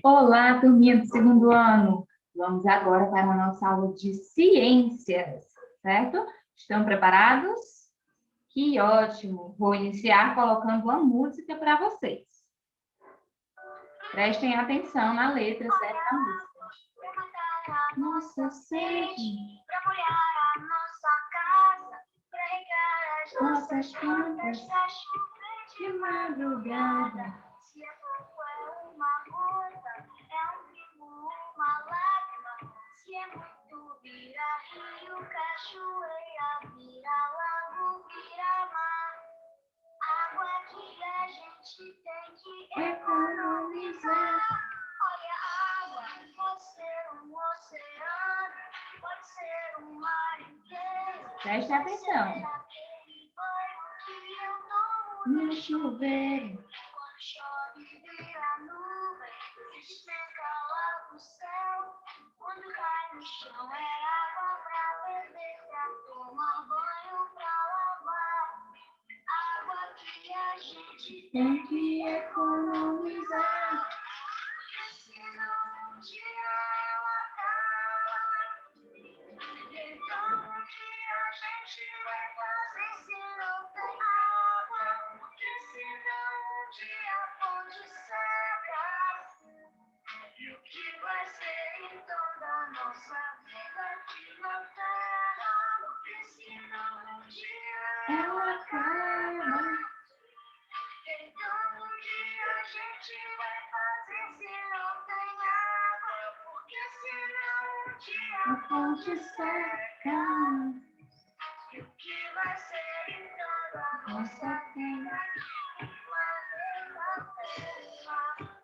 Olá, turminha do segundo ano. Vamos agora para a nossa aula de ciências, certo? Estão preparados? Que ótimo! Vou iniciar colocando uma música para vocês. Prestem atenção na letra certa da música. Nossa sede, para molhar a nossa casa, para regar as nossas plantas para chover de madrugada. Se a fogo é uma rosa, é um pingo, uma lágrima. Se é muito, vira rio, cachoeira, vira lago, vira mar. Água que a gente tem que economizar. Olha a água, pode ser um oceano, pode ser um mar inteiro. Preste atenção. Aquele banho que eu tomo No chuveiro. quando chove, vira nuvem, despenca lá no céu. Quando cai no chão é água pra beber, pra tomar banho, pra lavar. Água que a gente Tem que economizar. porque senão um dia ela acaba. Então um dia a gente vai fazer se não tem água, porque senão um dia a fonte seca. E o que vai ser então da nossa vida aqui na terra, porque senão um dia Ela acaba. então um dia a gente vai fazer se não tem água, porque senão um dia A fonte seca. e o que vai ser então da nossa vida aqui no planeta Terra?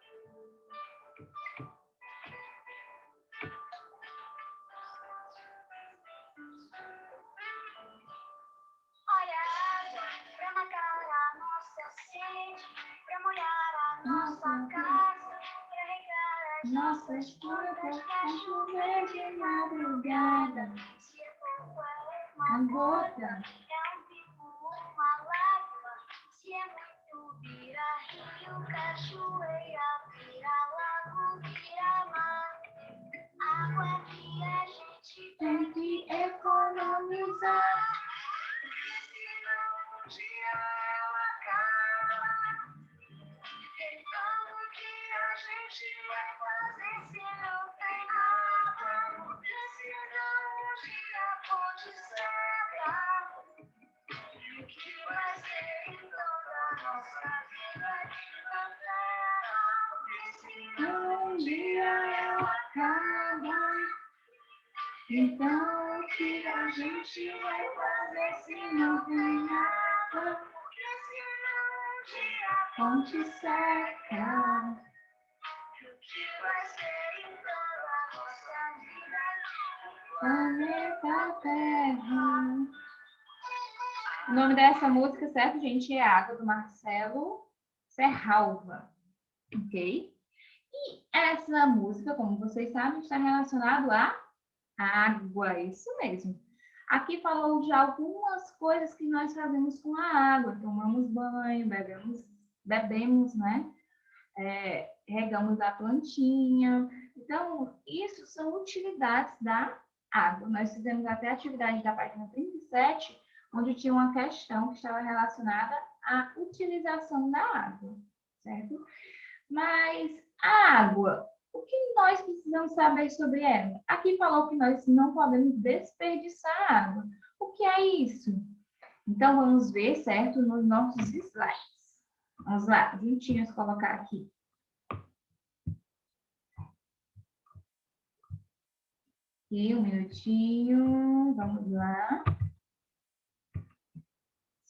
Olha a água pra matar a nossa sede, pra molhar a nossa casa, pra regar as Nossas plantas pra chover de madrugada. Se é pouco é A uma gota. é um pingo, uma lágrima. Se é muito, vira rio, cachoeira, vira lago, vira mar. Água que a gente Tem que economizar. porque senão um dia ela acaba. Então o que a gente vai fazer se não tem água? Porque senão um dia a fonte seca. E o que vai ser então da nossa vida aqui na terra? Porque senão Um dia ela acaba. Então o que a gente vai fazer se não tem água? porque senão um dia a Fonte seca. o que vai ser então da nossa vida aqui no Planeta Terra. O nome dessa música, certo, gente? É Água, do Marcelo Serralva. Ok? E essa música, como vocês sabem, está relacionada à água, isso mesmo. Aqui falou de algumas coisas que nós fazemos com a água. Tomamos banho, bebemos, né? Regamos a plantinha. Então, isso são utilidades da água. Nós fizemos até a atividade da página 37, onde tinha uma questão que estava relacionada à utilização da água, certo? Mas a água, o que nós precisamos saber sobre ela? Aqui falou que nós não podemos desperdiçar água. O que é isso? Então, vamos ver, certo, nos nossos slides. Vamos lá, juntinhos colocar aqui. Aqui, um minutinho, vamos lá.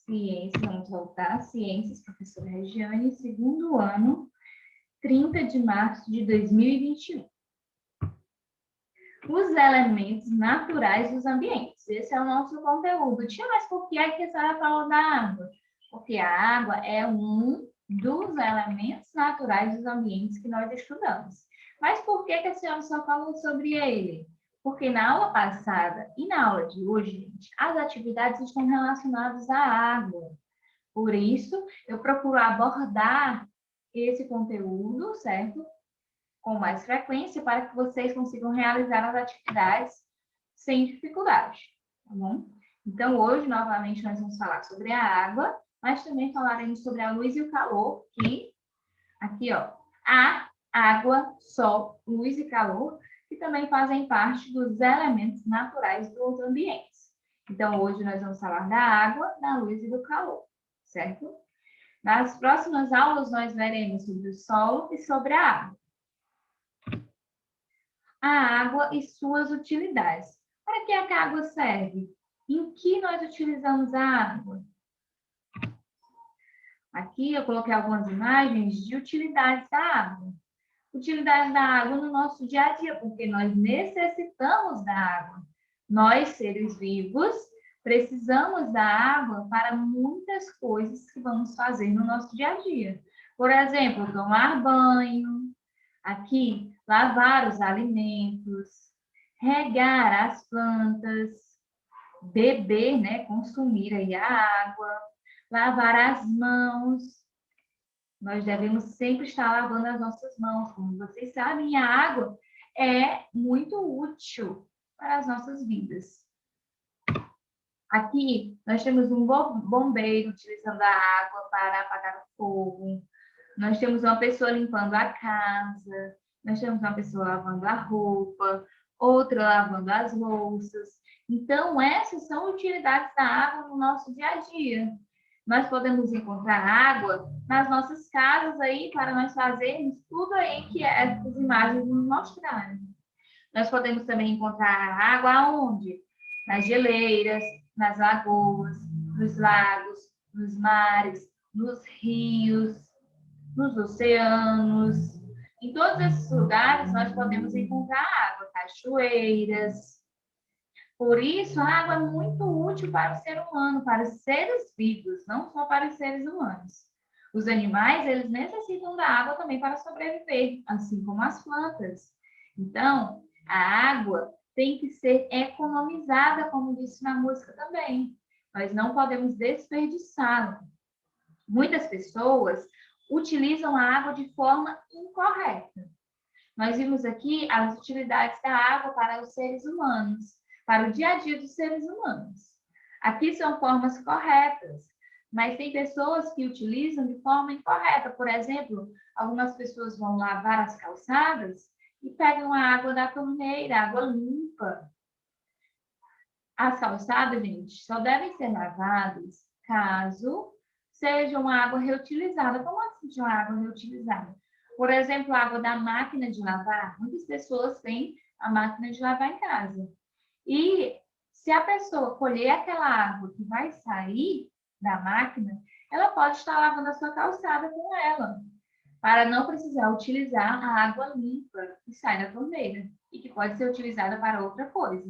Ciências, vamos voltar. Ciências, professora Regiane, segundo ano, 30 de março de 2021. Os elementos naturais dos ambientes. Esse é o nosso conteúdo. Tia, mas por que a senhora falou da água? Porque a água é um dos elementos naturais dos ambientes que nós estudamos. Mas por que a senhora só falou sobre ele? Porque na aula passada e na aula de hoje, gente, as atividades estão relacionadas à água. Por isso, eu procuro abordar esse conteúdo, certo? com mais frequência para que vocês consigam realizar as atividades sem dificuldade, tá bom? Então, hoje, novamente, nós vamos falar sobre a água, mas também falaremos sobre a luz e o calor, que aqui, ó, a água, sol, luz e calor, que também fazem parte dos elementos naturais dos ambientes. Então, hoje nós vamos falar da água, da luz e do calor, certo? Nas próximas aulas, nós veremos sobre o solo e sobre a água. A água e suas utilidades. Para que a água serve? Em que nós utilizamos a água? Aqui eu coloquei algumas imagens de utilidades da água. Utilidade da água no nosso dia a dia, porque nós necessitamos da água. Nós, seres vivos, precisamos da água para muitas coisas que vamos fazer no nosso dia a dia. Por exemplo, tomar banho, aqui, lavar os alimentos, regar as plantas, beber, né, consumir aí a água, lavar as mãos. Nós devemos sempre estar lavando as nossas mãos. Como vocês sabem, a água é muito útil para as nossas vidas. Aqui, nós temos um bombeiro utilizando a água para apagar o fogo. Nós temos uma pessoa limpando a casa. Nós temos uma pessoa lavando a roupa. Outra lavando as louças. Então, essas são utilidades da água no nosso dia a dia. Nós podemos encontrar água nas nossas casas aí para nós fazermos tudo aí que essas imagens nos mostrarem. Nós podemos também encontrar água aonde? Nas geleiras, nas lagoas, nos lagos, nos mares, nos rios, nos oceanos. Em todos esses lugares nós podemos encontrar água, cachoeiras. Por isso, a água é muito útil para o ser humano, para os seres vivos, não só para os seres humanos. Os animais, eles necessitam da água também para sobreviver, assim como as plantas. Então, a água tem que ser economizada, como disse na música também. Nós não podemos desperdiçá-la. Muitas pessoas utilizam a água de forma incorreta. Nós vimos aqui as utilidades da água para os seres humanos, para o dia a dia dos seres humanos. Aqui são formas corretas, mas tem pessoas que utilizam de forma incorreta. Por exemplo, algumas pessoas vão lavar as calçadas e pegam a água da torneira, água limpa. As calçadas, gente, só devem ser lavadas caso seja uma água reutilizada. Como assim de uma água reutilizada? Por exemplo, a água da máquina de lavar. Muitas pessoas têm a máquina de lavar em casa. E se a pessoa colher aquela água que vai sair da máquina, ela pode estar lavando a sua calçada com ela, para não precisar utilizar a água limpa que sai da torneira e que pode ser utilizada para outra coisa,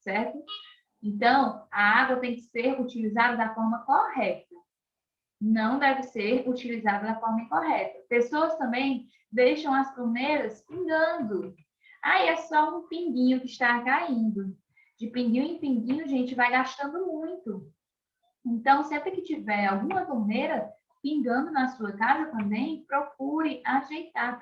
certo? Então, a água tem que ser utilizada da forma correta. Não deve ser utilizada da forma incorreta. Pessoas também deixam as torneiras pingando. Aí é só um pinguinho que está caindo. De pinguinho em pinguinho, gente, vai gastando muito. Então, sempre que tiver alguma torneira pingando na sua casa também, procure ajeitar.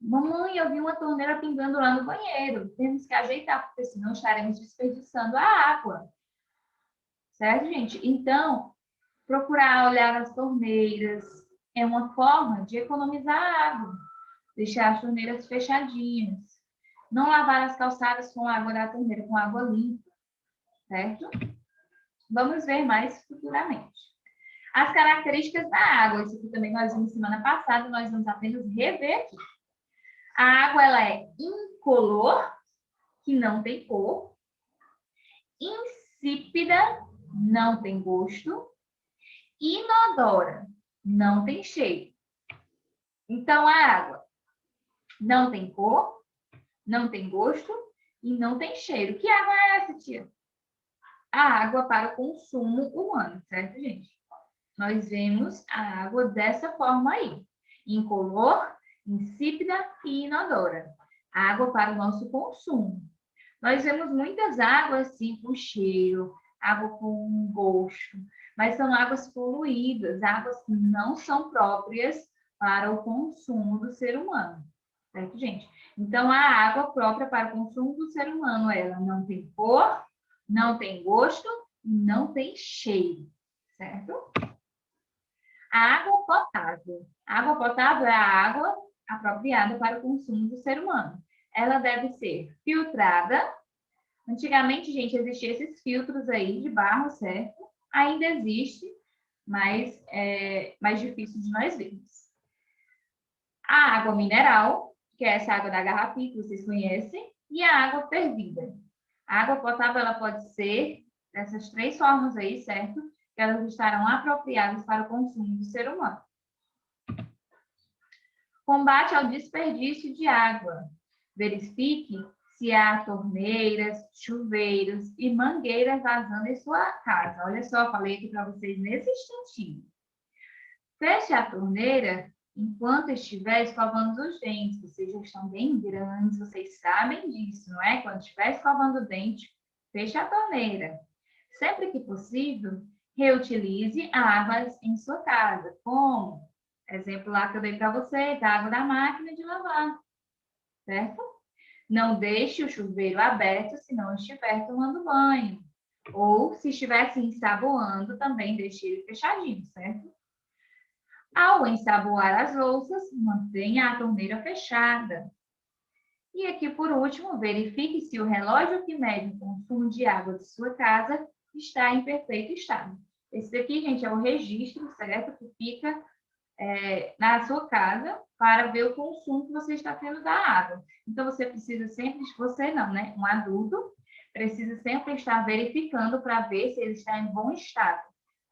Mamãe, eu vi uma torneira pingando lá no banheiro. Temos que ajeitar, porque senão estaremos desperdiçando a água. Certo, gente? Então, procurar olhar as torneiras é uma forma de economizar água. Deixar as torneiras fechadinhas. Não lavar as calçadas com água da torneira, com água limpa, certo? Vamos ver mais futuramente. As características da água, isso aqui também nós vimos semana passada, nós vamos apenas rever aqui. A água, ela é incolor, que não tem cor, insípida, não tem gosto, inodora, não tem cheiro. Então, a água não tem cor, não tem gosto e não tem cheiro. Que água é essa, tia? A água para o consumo humano, certo, gente? Nós vemos a água dessa forma aí. Incolor, insípida e inodora. Água para o nosso consumo. Nós vemos muitas águas, assim, com cheiro, água com gosto, mas são águas poluídas, águas que não são próprias para o consumo do ser humano. certo, gente? Então, a água própria para o consumo do ser humano, ela não tem cor, não tem gosto, não tem cheiro, certo? A água potável. A água potável é a água apropriada para o consumo do ser humano. Ela deve ser filtrada. Antigamente, gente, existiam esses filtros aí de barro, certo? Ainda existe, mas é mais difícil de nós vermos. A água mineral, que é essa água da garrafinha que vocês conhecem, e a água fervida. A água potável ela pode ser dessas três formas aí, certo? Que elas estarão apropriadas para o consumo do ser humano. Combate ao desperdício de água. Verifique se há torneiras, chuveiros e mangueiras vazando em sua casa. Olha só, falei aqui para vocês nesse instantinho. Feche a torneira enquanto estiver escovando os dentes. Vocês já estão bem grandes, vocês sabem disso, não é? Quando estiver escovando o dente, feche a torneira. Sempre que possível, reutilize a água em sua casa. Como? Exemplo lá que eu dei para você, da água da máquina de lavar, certo? Não deixe o chuveiro aberto se não estiver tomando banho. Ou se estiver se ensaboando, também deixe ele fechadinho, certo? Ao ensaboar as louças, mantenha a torneira fechada. E aqui, por último, verifique se o relógio que mede o consumo de água de sua casa está em perfeito estado. Esse daqui, gente, é o registro, certo? Que fica na sua casa para ver o consumo que você está tendo da água. Então, você precisa sempre, você não, né? Um adulto precisa sempre estar verificando para ver se ele está em bom estado.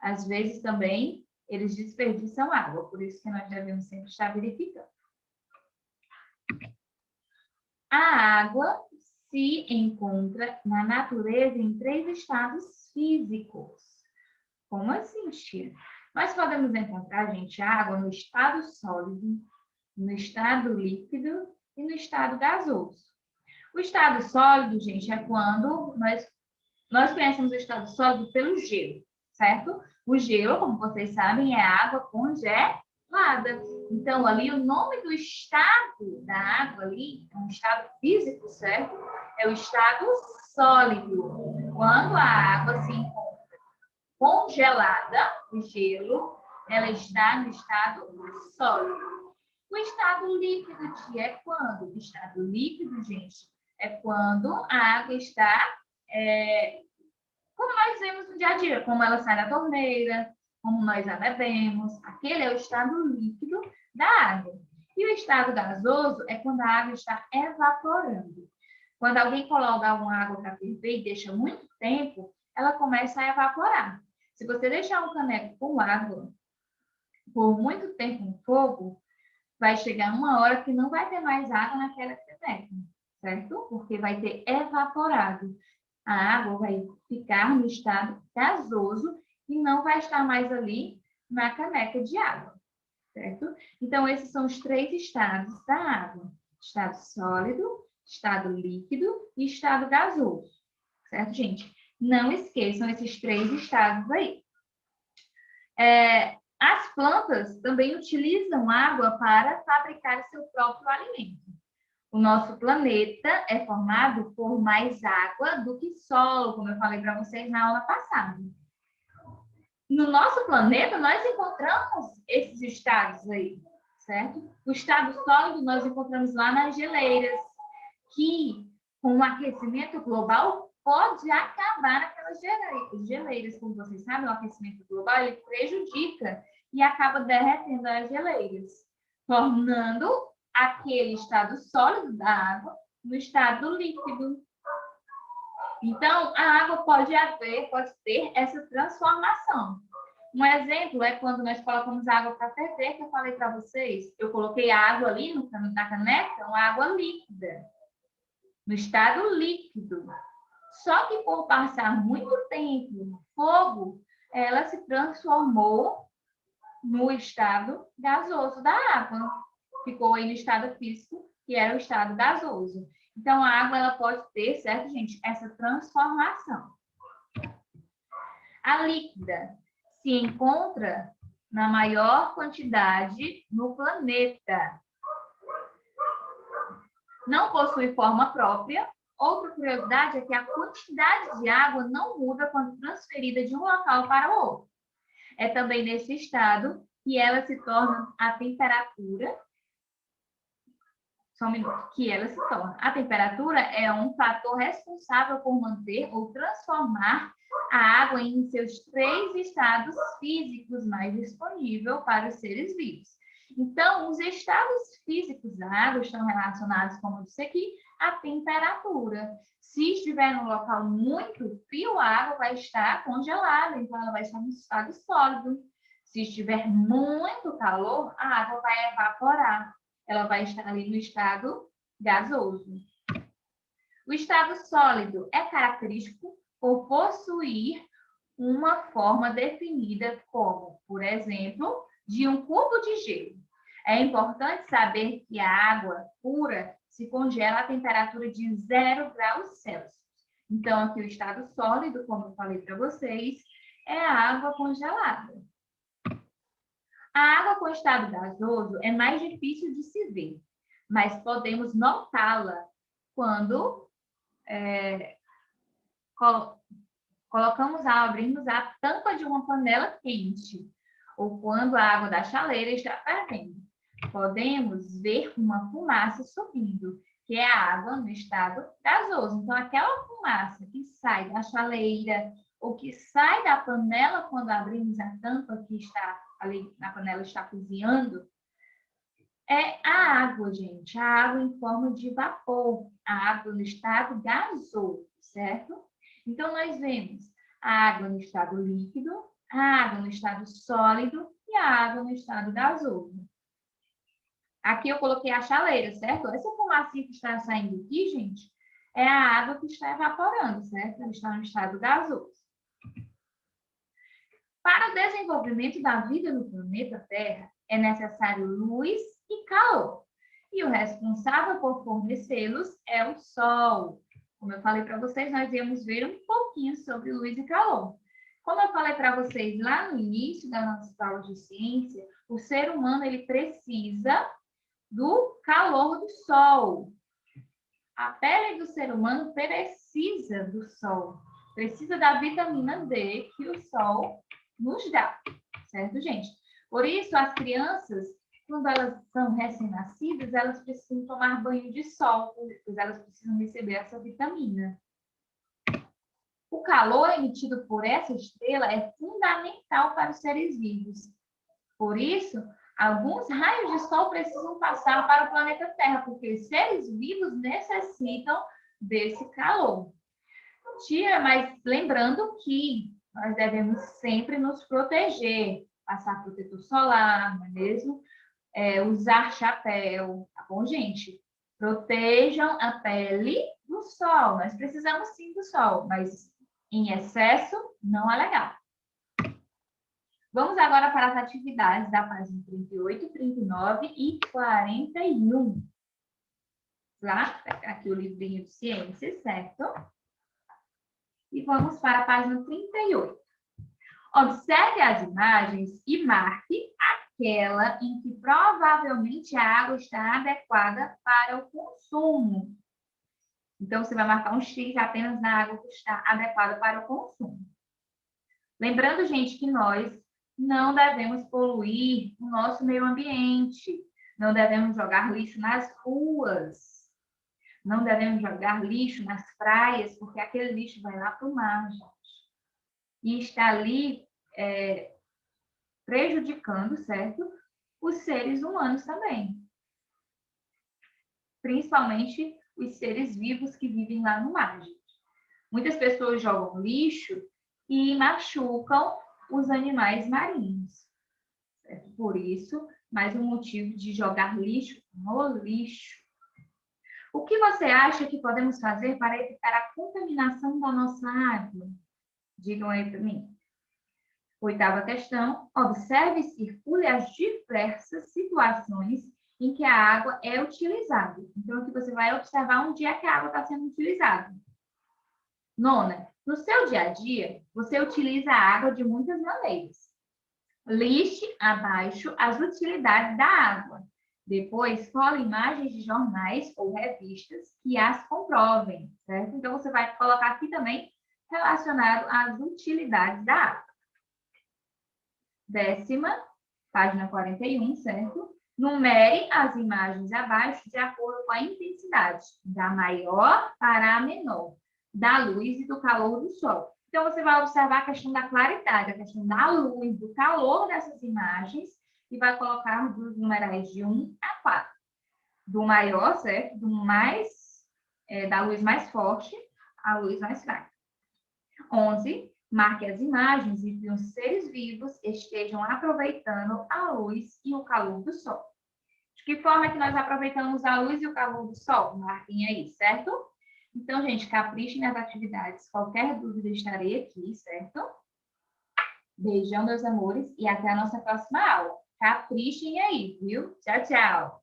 Às vezes também eles desperdiçam água, por isso que nós devemos sempre estar verificando. A água se encontra na natureza em três estados físicos. Como assim, tia? Nós podemos encontrar, gente, a água no estado sólido, no estado líquido e no estado gasoso. O estado sólido, gente, é quando nós conhecemos o estado sólido pelo gelo, certo? O gelo, como vocês sabem, é água congelada. Então, ali, o nome do estado da água ali, é um estado físico, certo? É o estado sólido. Quando a água se encontra congelada, o gelo, ela está no estado sólido. O estado líquido, tia, é quando? O estado líquido, gente, é quando a água está, como nós vemos no dia a dia, como ela sai da torneira, como nós a bebemos. Aquele é o estado líquido da água. E o estado gasoso é quando a água está evaporando. Quando alguém coloca uma água para ferver e deixa muito tempo, ela começa a evaporar. Se você deixar um caneco com água por muito tempo no fogo, vai chegar uma hora que não vai ter mais água naquela caneca, certo? Porque vai ter evaporado. A água vai ficar no estado gasoso e não vai estar mais ali na caneca de água, certo? Então, esses são os três estados da água. Estado sólido, estado líquido e estado gasoso, certo, gente? Não esqueçam esses três estados aí. As plantas também utilizam água para fabricar seu próprio alimento. O nosso planeta é formado por mais água do que solo, como eu falei para vocês na aula passada. No nosso planeta, nós encontramos esses estados aí, certo? O estado sólido nós encontramos lá nas geleiras, que com o aquecimento global pode acabar naquelas geleiras. Como vocês sabem, o aquecimento global ele prejudica e acaba derretendo as geleiras, tornando aquele estado sólido da água no estado líquido. Então, a água pode ter essa transformação. Um exemplo é quando nós colocamos água para ferver, que eu falei para vocês. Eu coloquei a água ali na caneca, uma água líquida, no estado líquido. Só que por passar muito tempo no fogo, ela se transformou no estado gasoso da água. Ficou aí no estado físico, que era o estado gasoso. Então, a água ela pode ter, certo, gente, essa transformação. A líquida se encontra na maior quantidade no planeta. Não possui forma própria. Outra curiosidade é que a quantidade de água não muda quando transferida de um local para o outro. É também nesse estado que ela se torna a temperatura. Só um minuto. Que ela se torna. A temperatura é um fator responsável por manter ou transformar a água em seus 3 estados físicos mais disponível para os seres vivos. Então, os estados físicos da água estão relacionados, como eu disse aqui, à temperatura. Se estiver num local muito frio, a água vai estar congelada, então ela vai estar no estado sólido. Se estiver muito calor, a água vai evaporar. Ela vai estar ali no estado gasoso. O estado sólido é característico por possuir uma forma definida como, por exemplo, de um cubo de gelo. É importante saber que a água pura se congela a temperatura de 0 graus Celsius. Então, aqui o estado sólido, como eu falei para vocês, é a água congelada. A água com estado gasoso é mais difícil de se ver, mas podemos notá-la quando abrimos a tampa de uma panela quente ou quando a água da chaleira está fervendo. Podemos ver uma fumaça subindo, que é a água no estado gasoso. Então, aquela fumaça que sai da chaleira ou que sai da panela quando abrimos a tampa que está ali na panela está cozinhando, é a água, gente. A água em forma de vapor. A água no estado gasoso, certo? Então, nós vemos a água no estado líquido, a água no estado sólido e a água no estado gasoso. Aqui eu coloquei a chaleira, certo? Essa fumacinha que está saindo aqui, gente, é a água que está evaporando, certo? Ela está no estado gasoso. Para o desenvolvimento da vida no planeta Terra, é necessário luz e calor. E o responsável por fornecê-los é o Sol. Como eu falei para vocês, nós íamos ver um pouquinho sobre luz e calor. Como eu falei para vocês lá no início da nossa aula de ciência, o ser humano ele precisa do calor do Sol. A pele do ser humano precisa do Sol. Precisa da vitamina D que o Sol nos dá, certo, gente? Por isso, as crianças, quando elas são recém-nascidas, elas precisam tomar banho de sol, pois elas precisam receber essa vitamina. O calor emitido por essa estrela é fundamental para os seres vivos. Por isso, alguns raios de sol precisam passar para o planeta Terra, porque os seres vivos necessitam desse calor. Tia, mas lembrando que nós devemos sempre nos proteger, passar protetor solar, não é mesmo? Usar chapéu, tá bom, gente? Protejam a pele do sol. Nós precisamos sim do sol, mas em excesso não é legal. Vamos agora para as atividades da página 38, 39 e 41. Lá, aqui o livrinho de ciências, certo? E vamos para a página 38. Observe as imagens e marque aquela em que provavelmente a água está adequada para o consumo. Então, você vai marcar um X apenas na água que está adequada para o consumo. Lembrando, gente, que nós não devemos poluir o nosso meio ambiente. Não devemos jogar lixo nas ruas. Não devemos jogar lixo nas praias, porque aquele lixo vai lá para o mar, gente. E está ali prejudicando, certo? Os seres humanos também. Principalmente os seres vivos que vivem lá no mar, gente. Muitas pessoas jogam lixo e machucam os animais marinhos. Certo? Por isso, mais um motivo de jogar lixo no lixo. O que você acha que podemos fazer para evitar a contaminação da nossa água? Digam aí para mim. 8ª questão. Observe e circule as diversas situações em que a água é utilizada. Então, aqui você vai observar onde é que a água está sendo utilizada. 9ª. No seu dia a dia, você utiliza a água de muitas maneiras. Liste abaixo as utilidades da água. Depois, cola imagens de jornais ou revistas que as comprovem, certo? Então, você vai colocar aqui também relacionado às utilidades da água. 10ª, página 41, certo? Numere as imagens abaixo de acordo com a intensidade, da maior para a menor, da luz e do calor do sol. Então, você vai observar a questão da claridade, a questão da luz, do calor dessas imagens, e vai colocar os numerais de 1 a 4. Do maior, certo? Da luz mais forte à luz mais fraca. 11. Marque as imagens em que os seres vivos estejam aproveitando a luz e o calor do sol. De que forma que nós aproveitamos a luz e o calor do sol? Marquem aí, certo? Então, gente, caprichem nas atividades. Qualquer dúvida, estarei aqui, certo? Beijão, meus amores, e até a nossa próxima aula. Caprichem aí, viu? Tchau, tchau!